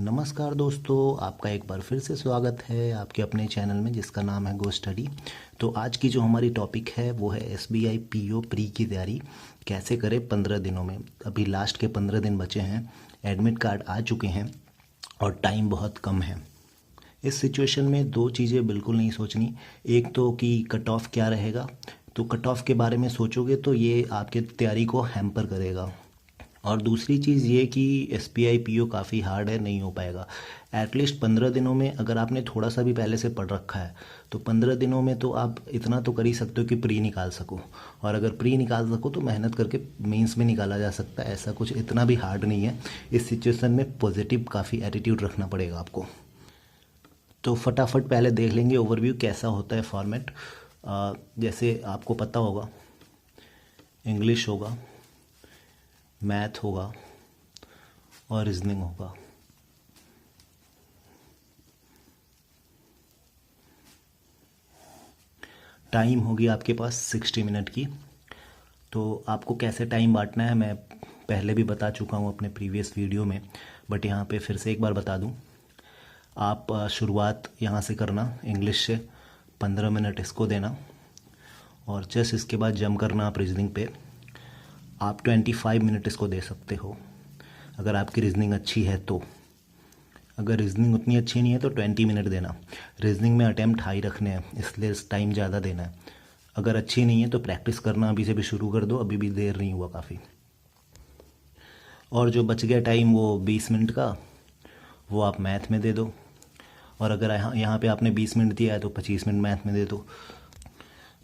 नमस्कार दोस्तों, आपका एक बार फिर से स्वागत है आपके अपने चैनल में जिसका नाम है गो स्टडी। तो आज की जो हमारी टॉपिक है वो है एसबीआई पीओ प्री की तैयारी कैसे करें 15 दिनों में। अभी लास्ट के 15 दिन बचे हैं, एडमिट कार्ड आ चुके हैं और टाइम बहुत कम है। इस सिचुएशन में दो चीज़ें बिल्कुल नहीं सोचनी। एक तो कि कट ऑफ क्या रहेगा, तो कट ऑफ के बारे में सोचोगे तो ये आपके तैयारी को हैम्पर करेगा। और दूसरी चीज़ ये कि S P I P O काफ़ी हार्ड है, नहीं हो पाएगा। एटलीस्ट 15 दिनों में अगर आपने थोड़ा सा भी पहले से पढ़ रखा है तो 15 दिनों में तो आप इतना तो कर ही सकते हो कि प्री निकाल सको। और अगर प्री निकाल सको तो मेहनत करके मेंस में निकाला जा सकता है। ऐसा कुछ इतना भी हार्ड नहीं है। इस सिचुएशन में पॉजिटिव काफ़ी एटीट्यूड रखना पड़ेगा आपको। तो फटाफट पहले देख लेंगे ओवरव्यू कैसा होता है फॉर्मेट। जैसे आपको पता होगा, इंग्लिश होगा, मैथ होगा और रीजनिंग होगा। टाइम होगी आपके पास 60 मिनट की। तो आपको कैसे टाइम बांटना है मैं पहले भी बता चुका हूँ अपने प्रीवियस वीडियो में, बट यहाँ पे फिर से एक बार बता दूँ। आप शुरुआत यहाँ से करना, इंग्लिश से 15 मिनट इसको देना और जस्ट इसके बाद जंप करना आप रीजनिंग पे। आप 25 मिनट इसको दे सकते हो अगर आपकी रीजनिंग अच्छी है तो। अगर रीजनिंग उतनी अच्छी नहीं है तो 20 मिनट देना। रीजनिंग में अटैम्प्ट हाई रखने हैं, इसलिए टाइम ज़्यादा देना है। अगर अच्छी नहीं है तो प्रैक्टिस करना अभी से भी शुरू कर दो, अभी भी देर नहीं हुआ काफ़ी। और जो बच गया टाइम वो 20 मिनट का, वो आप मैथ में दे दो। और अगर यहाँ पे आपने 20 मिनट दिया है तो 25 मिनट मैथ में दे दो।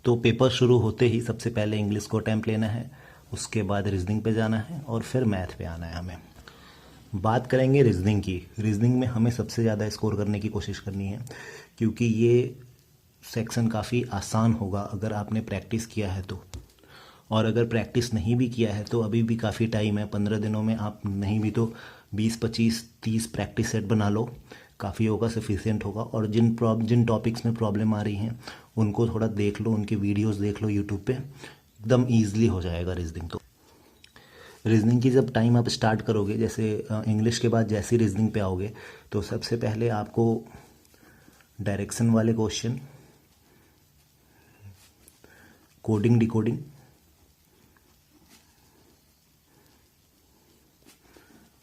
तो पेपर शुरू होते ही सबसे पहले इंग्लिश को अटैम्प्ट लेना है, उसके बाद रीजनिंग पे जाना है और फिर मैथ पे आना है हमें। बात करेंगे रीजनिंग की। रीजनिंग में हमें सबसे ज़्यादा स्कोर करने की कोशिश करनी है, क्योंकि ये सेक्शन काफ़ी आसान होगा अगर आपने प्रैक्टिस किया है तो। और अगर प्रैक्टिस नहीं भी किया है तो अभी भी काफ़ी टाइम है। 15 दिनों में आप नहीं भी तो 20, 25, 30 प्रैक्टिस सेट बना लो, काफ़ी होगा, सफिशिएंट होगा। और जिन टॉपिक्स में प्रॉब्लम आ रही हैं उनको थोड़ा देख लो, उनके वीडियोस देख लो यूट्यूब पे, एकदम ईजिली हो जाएगा रीजनिंग। तो रीजनिंग की जब टाइम आप स्टार्ट करोगे, जैसे इंग्लिश के बाद जैसे रीजनिंग पे आओगे तो सबसे पहले आपको डायरेक्शन वाले क्वेश्चन, कोडिंग डिकोडिंग,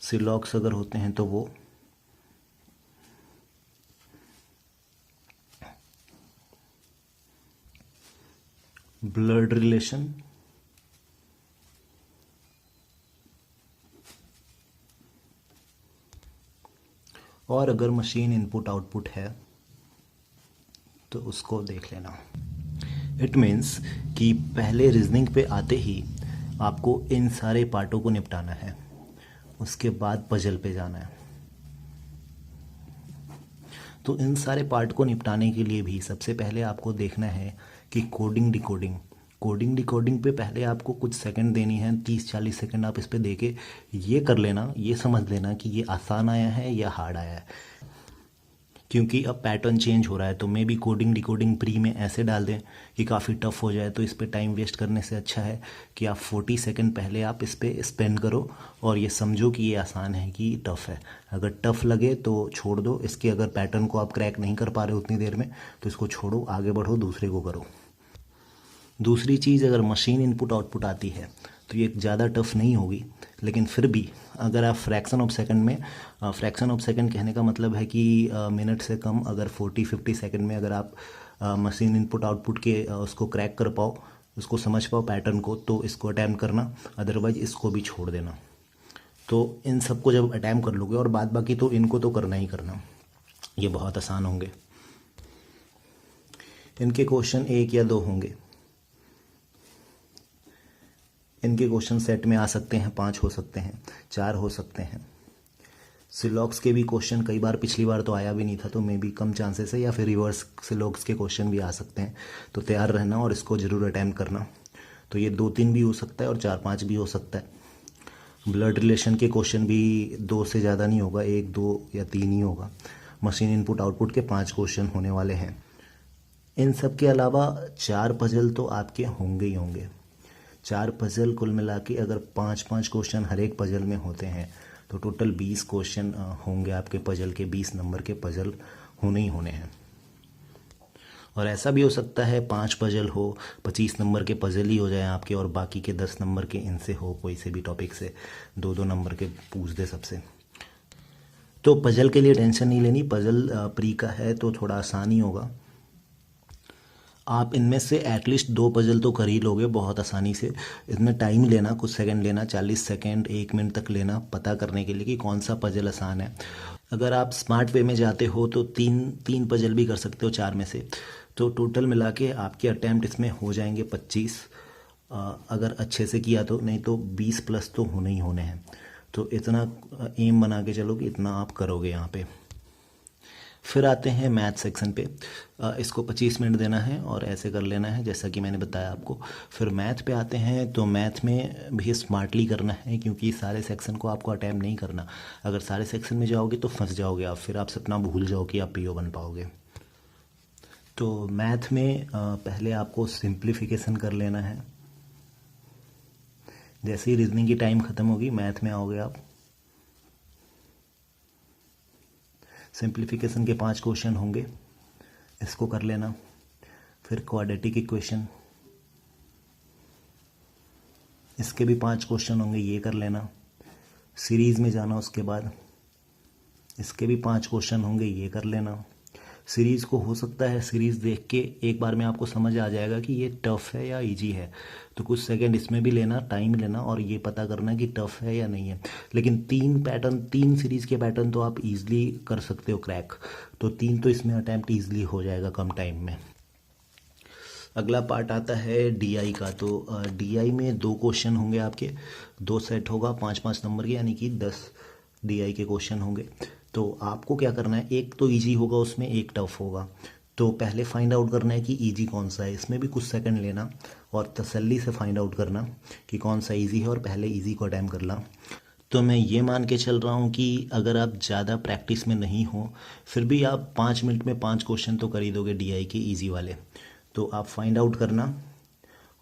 सिलॉक्स अगर होते हैं तो वो, ब्लड रिलेशन, और अगर मशीन इनपुट आउटपुट है तो उसको देख लेना। इट मीन्स कि पहले रीजनिंग पे आते ही आपको इन सारे पार्टों को निपटाना है, उसके बाद पजल पे जाना है। तो इन सारे पार्ट को निपटाने के लिए भी सबसे पहले आपको देखना है कि कोडिंग डिकोडिंग पे पहले आपको कुछ सेकंड देनी है, 30-40 सेकंड आप इस पे दे के ये कर लेना, ये समझ लेना कि ये आसान आया है या हार्ड आया है। क्योंकि अब पैटर्न चेंज हो रहा है, तो मे भी कोडिंग डिकोडिंग प्री में ऐसे डाल दें कि काफ़ी टफ हो जाए। तो इस पे टाइम वेस्ट करने से अच्छा है कि आप 40 सेकंड पहले आप इस पे स्पेंड करो और ये समझो कि ये आसान है कि टफ़ है। अगर टफ़ लगे तो छोड़ दो इसके। अगर पैटर्न को आप क्रैक नहीं कर पा रहे उतनी देर में तो इसको छोड़ो, आगे बढ़ो, दूसरे को करो। दूसरी चीज़, अगर मशीन इनपुट आउटपुट आती है तो ये ज़्यादा टफ नहीं होगी, लेकिन फिर भी अगर आप फ्रैक्शन ऑफ सेकंड में, फ्रैक्शन ऑफ सेकंड कहने का मतलब है कि मिनट से कम, अगर 40-50 सेकंड में अगर आप मशीन इनपुट आउटपुट के उसको क्रैक कर पाओ, उसको समझ पाओ पैटर्न को, तो इसको अटैम्प्ट करना, अदरवाइज इसको भी छोड़ देना। तो इन सबको जब अटैम्प्ट कर लोगे, और बाद बाकी तो इनको तो करना ही करना, ये बहुत आसान होंगे। इनके क्वेश्चन 1 या 2 होंगे। इनके क्वेश्चन सेट में आ सकते हैं 5 हो सकते हैं, 4 हो सकते हैं। सिलॉक्स के भी क्वेश्चन कई बार, पिछली बार तो आया भी नहीं था, तो मे बी कम चांसेस है, या फिर रिवर्स सिलॉक्स के क्वेश्चन भी आ सकते हैं। तो तैयार रहना और इसको ज़रूर अटैम्प्ट करना। तो ये 2-3 भी हो सकता है और 4-5 भी हो सकता है। ब्लड रिलेशन के क्वेश्चन भी 2 से ज़्यादा नहीं होगा, 1, 2 या 3 ही होगा। मशीन इनपुट आउटपुट के 5 क्वेश्चन होने वाले हैं। इन सब के अलावा 4 पजल तो आपके होंगे ही होंगे। 4 पजल कुल मिला के अगर 5-5 क्वेश्चन हर एक पजल में होते हैं तो टोटल 20 क्वेश्चन होंगे आपके पजल के, 20 नंबर के पजल होने ही होने हैं। और ऐसा भी हो सकता है 5 पजल हो, 25 नंबर के पजल ही हो जाए आपके, और बाकी के 10 नंबर के इनसे हो, कोई से भी टॉपिक से 2-2 नंबर के पूछ दे सबसे। तो पजल के लिए टेंशन नहीं लेनी, पजल प्री का है तो थोड़ा आसान ही होगा। आप इनमें से एटलीस्ट 2 पजल तो कर ही लोगे बहुत आसानी से। इसमें टाइम लेना, कुछ सेकंड लेना, 40 सेकंड 1 मिनट तक लेना पता करने के लिए कि कौन सा पजल आसान है। अगर आप स्मार्ट वे में जाते हो तो तीन पजल भी कर सकते हो 4 में से। तो टोटल मिला के आपके अटैम्प्ट इसमें हो जाएंगे 25, अगर अच्छे से किया तो, नहीं तो 20 प्लस तो होने ही होने हैं। तो इतना एम बना के चलो कि इतना आप करोगे यहाँ पे। फिर आते हैं मैथ सेक्शन पे। इसको 25 मिनट देना है और ऐसे कर लेना है जैसा कि मैंने बताया आपको। फिर मैथ पे आते हैं, तो मैथ में भी स्मार्टली करना है, क्योंकि सारे सेक्शन को आपको अटैम्प्ट नहीं करना। अगर सारे सेक्शन में जाओगे तो फंस जाओगे आप, फिर आप सपना भूल जाओ कि आप पीओ बन पाओगे। तो मैथ में पहले आपको सिंप्लीफिकेशन कर लेना है। जैसे ही रीजनिंग की टाइम ख़त्म होगी मैथ में आओगे आप। सिंप्लीफिकेशन के 5 क्वेश्चन होंगे, इसको कर लेना। फिर क्वाड्रेटिक इक्वेशन, इसके भी 5 क्वेश्चन होंगे, ये कर लेना। सीरीज़ में जाना, उसके बाद इसके भी 5 क्वेश्चन होंगे, ये कर लेना। सीरीज़ को हो सकता है सीरीज़ देख के एक बार में आपको समझ आ जाएगा कि ये टफ़ है या इजी है, तो कुछ सेकंड इसमें भी लेना, टाइम लेना और ये पता करना कि टफ़ है या नहीं है। लेकिन 3 सीरीज़ के पैटर्न तो आप इजीली कर सकते हो क्रैक, तो 3 तो इसमें अटैम्प्ट ईजिली हो जाएगा कम टाइम में। अगला पार्ट आता है डीआई का। तो डीआई में 2 क्वेश्चन होंगे आपके, 2 सेट होगा 5-5 नंबर के, यानी कि 10 डीआई के क्वेश्चन होंगे। तो आपको क्या करना है, एक तो इजी होगा उसमें, एक टफ होगा। तो पहले फाइंड आउट करना है कि इजी कौन सा है, इसमें भी कुछ सेकंड लेना और तसल्ली से फाइंड आउट करना कि कौन सा इजी है और पहले इजी को अटैम्प्ट करना। तो मैं ये मान के चल रहा हूँ कि अगर आप ज़्यादा प्रैक्टिस में नहीं हो फिर भी आप 5 मिनट में 5 क्वेश्चन तो कर ही दोगे डीआई के ईजी वाले। तो आप फाइंड आउट करना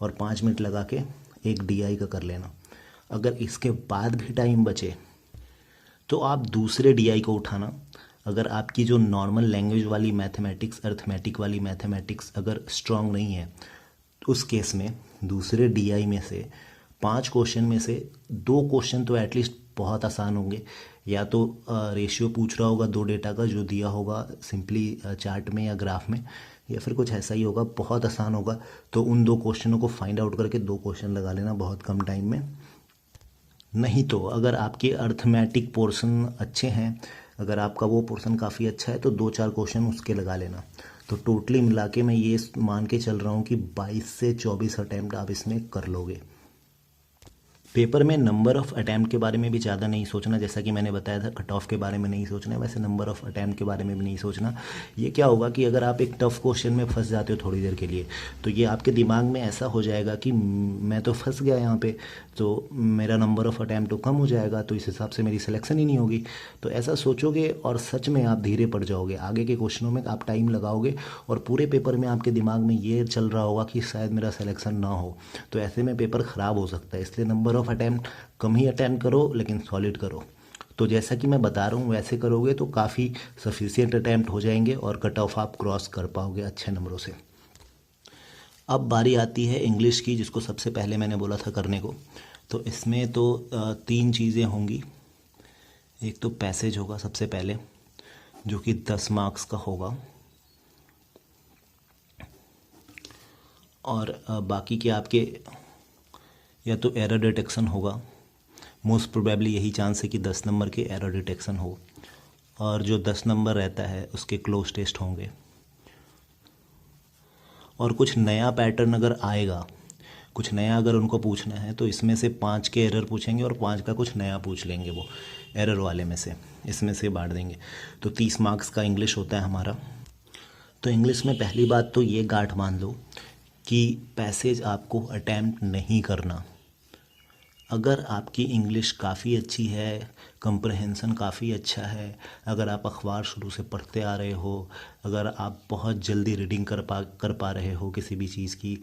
और 5 मिनट लगा के एक डीआई का कर लेना। अगर इसके बाद भी टाइम बचे तो आप दूसरे डीआई को उठाना। अगर आपकी जो नॉर्मल लैंग्वेज वाली मैथमेटिक्स, अर्थमेटिक वाली मैथमेटिक्स अगर स्ट्रांग नहीं है, तो उस केस में दूसरे डीआई में से 5 क्वेश्चन में से 2 क्वेश्चन तो एटलीस्ट बहुत आसान होंगे। या तो रेशियो पूछ रहा होगा 2 डेटा का जो दिया होगा सिंपली चार्ट में या ग्राफ में, या फिर कुछ ऐसा ही होगा, बहुत आसान होगा। तो उन 2 क्वेश्चनों को फाइंड आउट करके 2 क्वेश्चन लगा लेना बहुत कम टाइम में। नहीं तो अगर आपके अर्थमेटिक पोर्शन अच्छे हैं, अगर आपका वो पोर्शन काफ़ी अच्छा है तो 2-4 क्वेश्चन उसके लगा लेना। तो टोटली मिला के मैं ये मान के चल रहा हूँ कि 22 से 24 अटैम्प्ट आप इसमें कर लोगे। पेपर में नंबर ऑफ़ अटैम्प्ट के बारे में भी ज़्यादा नहीं सोचना, जैसा कि मैंने बताया था कट ऑफ के बारे में नहीं सोचना है, वैसे नंबर ऑफ़ अटैम्प्ट के बारे में भी नहीं सोचना। ये क्या होगा कि अगर आप एक टफ़ क्वेश्चन में फंस जाते हो थोड़ी देर के लिए, तो ये आपके दिमाग में ऐसा हो जाएगा कि मैं तो फंस गया यहाँ पे, तो मेरा नंबर ऑफ़ अटैम्प्ट तो कम हो जाएगा, तो इस हिसाब से मेरी सिलेक्शन ही नहीं होगी। तो ऐसा सोचोगे और सच में आप धीरे पड़ जाओगे, आगे के क्वेश्चनों में आप टाइम लगाओगे और पूरे पेपर में आपके दिमाग में ये चल रहा होगा कि शायद मेरा सिलेक्शन ना हो। तो ऐसे में पेपर ख़राब हो सकता है, इसलिए number of attempt come he attempt करो लेकिन सॉलिड करो। तो जैसा कि मैं बता रहा हूँ वैसे करोगे तो काफ़ी सफिशिएंट अटैम्प्ट हो जाएंगे और कट ऑफ आप क्रॉस कर पाओगे अच्छे नंबरों से। अब बारी आती है इंग्लिश की, जिसको सबसे पहले मैंने बोला था करने को। तो इसमें तो 3 चीज़ें होंगी। एक तो पैसेज होगा सबसे पहले, जो कि 10 मार्क्स का होगा, और बाकी के आपके या तो एरर डिटेक्शन होगा, मोस्ट प्रोबेबली यही चांस है कि 10 नंबर के एरर डिटेक्शन हो, और जो 10 नंबर रहता है उसके क्लोज टेस्ट होंगे। और कुछ नया पैटर्न अगर आएगा, कुछ नया अगर उनको पूछना है तो इसमें से 5 के एरर पूछेंगे और 5 का कुछ नया पूछ लेंगे, वो एरर वाले में से इसमें से बांट देंगे। तो 30 मार्क्स का इंग्लिश होता है हमारा। तो इंग्लिश में पहली बात तो ये गांठ बांध लो कि पैसेज आपको अटैम्प्ट नहीं करना। अगर आपकी इंग्लिश काफ़ी अच्छी है, कंप्रहेंसन काफ़ी अच्छा है, अगर आप अखबार शुरू से पढ़ते आ रहे हो, अगर आप बहुत जल्दी रीडिंग कर पा रहे हो किसी भी चीज़ की,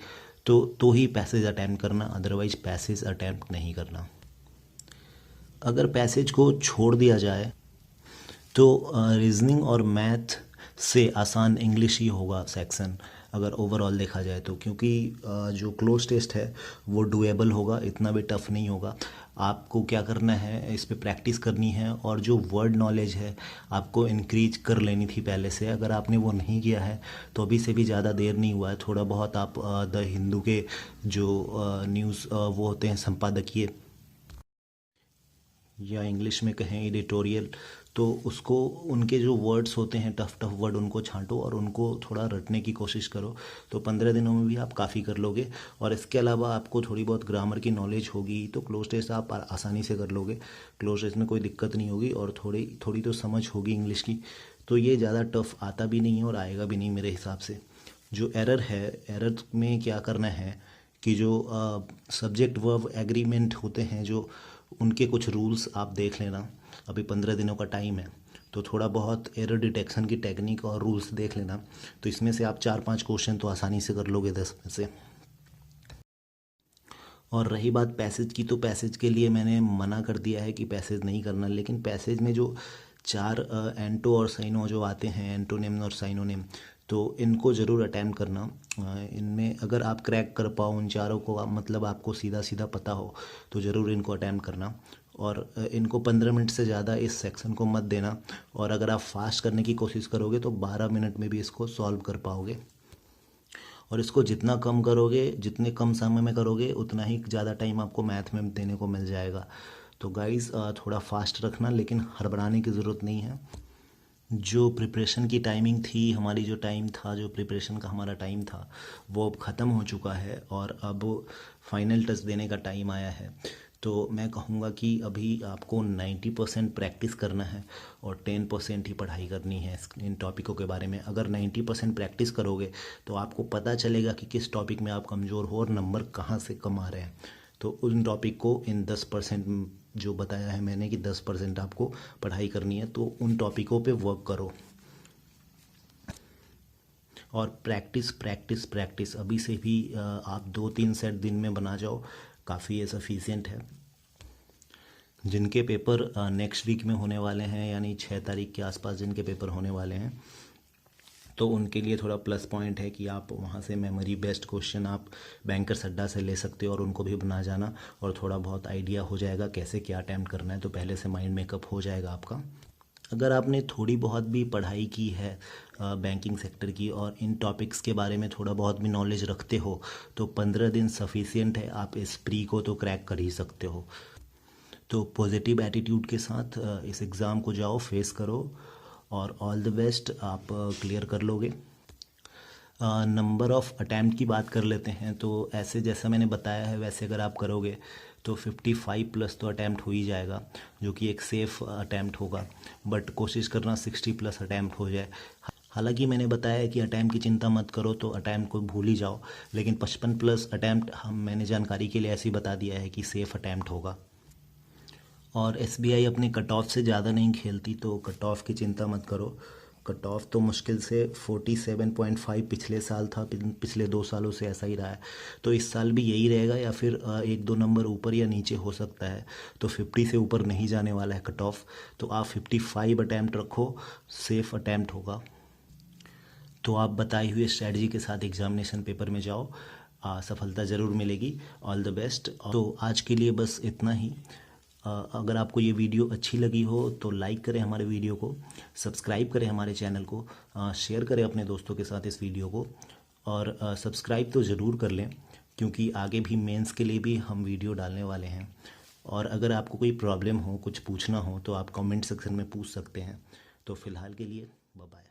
तो ही पैसेज अटैम्प्ट करना, अदरवाइज पैसेज अटैम्प्ट नहीं करना। अगर पैसेज को छोड़ दिया जाए तो रीजनिंग और मैथ से आसान इंग्लिश ही होगा सेक्शन, अगर ओवरऑल देखा जाए तो, क्योंकि जो क्लोज टेस्ट है वो डुएबल होगा, इतना भी टफ नहीं होगा। आपको क्या करना है, इस पे प्रैक्टिस करनी है, और जो वर्ड नॉलेज है आपको इंक्रीज कर लेनी थी पहले से। अगर आपने वो नहीं किया है तो अभी से भी ज़्यादा देर नहीं हुआ है। थोड़ा बहुत आप द हिंदू के जो न्यूज़ वो होते हैं संपादकीय, या इंग्लिश में कहें एडिटोरियल, तो उसको, उनके जो वर्ड्स होते हैं टफ टफ वर्ड, उनको छांटो और उनको थोड़ा रटने की कोशिश करो। तो 15 दिनों में भी आप काफ़ी कर लोगे। और इसके अलावा आपको थोड़ी बहुत ग्रामर की नॉलेज होगी तो क्लोज टेस्ट आप आसानी से कर लोगे। क्लोज टेस्ट में कोई दिक्कत नहीं होगी, और थोड़ी थोड़ी तो समझ होगी इंग्लिश की, तो ये ज़्यादा टफ आता भी नहीं है और आएगा भी नहीं मेरे हिसाब से। जो एरर है, एरर में क्या करना है कि जो सब्जेक्ट वर्ब एग्रीमेंट होते हैं, जो उनके कुछ रूल्स आप देख लेना। अभी 15 दिनों का टाइम है, तो थोड़ा बहुत एरर डिटेक्शन की टेक्निक और रूल्स देख लेना। तो इसमें से आप 4-5 क्वेश्चन तो आसानी से कर लोगे 10 में से। और रही बात पैसेज की, तो पैसेज के लिए मैंने मना कर दिया है कि पैसेज नहीं करना, लेकिन पैसेज में जो 4 एंटो और साइनो जो आते हैं, एंटोनिम और साइनोनिम, तो इनको ज़रूर अटैम्प्ट करना। इनमें अगर आप क्रैक कर पाओ उन चारों को, मतलब आपको सीधा सीधा पता हो, तो ज़रूर इनको अटैम्प्ट करना। और इनको 15 मिनट से ज़्यादा इस सेक्शन को मत देना। और अगर आप फास्ट करने की कोशिश करोगे तो 12 मिनट में भी इसको सॉल्व कर पाओगे। और इसको जितना कम करोगे, जितने कम समय में करोगे, उतना ही ज़्यादा टाइम आपको मैथ में देने को मिल जाएगा। तो गाइज़ थोड़ा फास्ट रखना, लेकिन हड़बड़ाने की ज़रूरत नहीं है। जो प्रिपरेशन की टाइमिंग थी हमारी, जो टाइम था, जो प्रिपरेशन का हमारा टाइम था, वो अब ख़त्म हो चुका है और अब फाइनल टच देने का टाइम आया है। तो मैं कहूँगा कि अभी आपको 90% प्रैक्टिस करना है और 10% ही पढ़ाई करनी है इन टॉपिकों के बारे में। अगर 90% प्रैक्टिस करोगे तो आपको पता चलेगा कि किस टॉपिक में आप कमज़ोर हो और नंबर कहाँ से कम आ रहे हैं। तो उन टॉपिक को इन 10% जो बताया है मैंने कि 10% आपको पढ़ाई करनी है, तो उन टॉपिकों पे वर्क करो। और प्रैक्टिस प्रैक्टिस प्रैक्टिस अभी से भी आप 2-3 सेट दिन में बना जाओ, काफ़ी सफिशिएंट है। जिनके पेपर नेक्स्ट वीक में होने वाले हैं, यानी 6 तारीख के आसपास जिनके पेपर होने वाले हैं, तो उनके लिए थोड़ा प्लस पॉइंट है कि आप वहाँ से मेमोरी बेस्ड क्वेश्चन आप बैंकर्स अड्डा से ले सकते हो और उनको भी बना जाना, और थोड़ा बहुत आइडिया हो जाएगा कैसे क्या अटैम्प्ट करना है, तो पहले से माइंड मेकअप हो जाएगा आपका। अगर आपने थोड़ी बहुत भी पढ़ाई की है बैंकिंग सेक्टर की और इन टॉपिक्स के बारे में थोड़ा बहुत भी नॉलेज रखते हो, तो 15 दिन सफिशिएंट है, आप इस प्री को तो क्रैक कर ही सकते हो। तो पॉजिटिव एटीट्यूड के साथ इस एग्ज़ाम को जाओ, फेस करो, और ऑल द बेस्ट, आप क्लियर कर लोगे। नंबर ऑफ़ अटैम्प्ट की बात कर लेते हैं, तो ऐसे जैसा मैंने बताया है वैसे अगर आप करोगे तो 55 प्लस तो अटैम्प्ट हो ही जाएगा, जो कि एक सेफ़ अटैम्प्ट होगा। बट कोशिश करना 60 प्लस अटैम्प्ट हो जाए। हालांकि मैंने बताया कि अटैम्प्ट की चिंता मत करो, तो अटैम्प्ट को भूल ही जाओ, लेकिन 55 प्लस अटैम्प्ट मैंने जानकारी के लिए ऐसे ही बता दिया है कि सेफ़ अटैम्प्ट होगा। और एसबीआई अपने कट ऑफ से ज़्यादा नहीं खेलती, तो कट ऑफ की चिंता मत करो। कट ऑफ तो मुश्किल से 47.5 पिछले साल था, पिछले 2 सालों से ऐसा ही रहा है, तो इस साल भी यही रहेगा, या फिर 1-2 नंबर ऊपर या नीचे हो सकता है। तो 50 से ऊपर नहीं जाने वाला है कट ऑफ, तो आप 55 अटैम्प्ट रखो, सेफ अटैम्प्ट होगा। तो आप बताई हुई स्ट्रैटेजी के साथ एग्जामिनेशन पेपर में जाओ, सफलता ज़रूर मिलेगी। All the best. तो आज के लिए बस इतना ही। अगर आपको ये वीडियो अच्छी लगी हो तो लाइक करें हमारे वीडियो को, सब्सक्राइब करें हमारे चैनल को, शेयर करें अपने दोस्तों के साथ इस वीडियो को, और सब्सक्राइब तो ज़रूर कर लें, क्योंकि आगे भी मेंस के लिए भी हम वीडियो डालने वाले हैं। और अगर आपको कोई प्रॉब्लम हो, कुछ पूछना हो, तो आप कमेंट सेक्शन में पूछ सकते हैं। तो फ़िलहाल के लिए बाय बाय।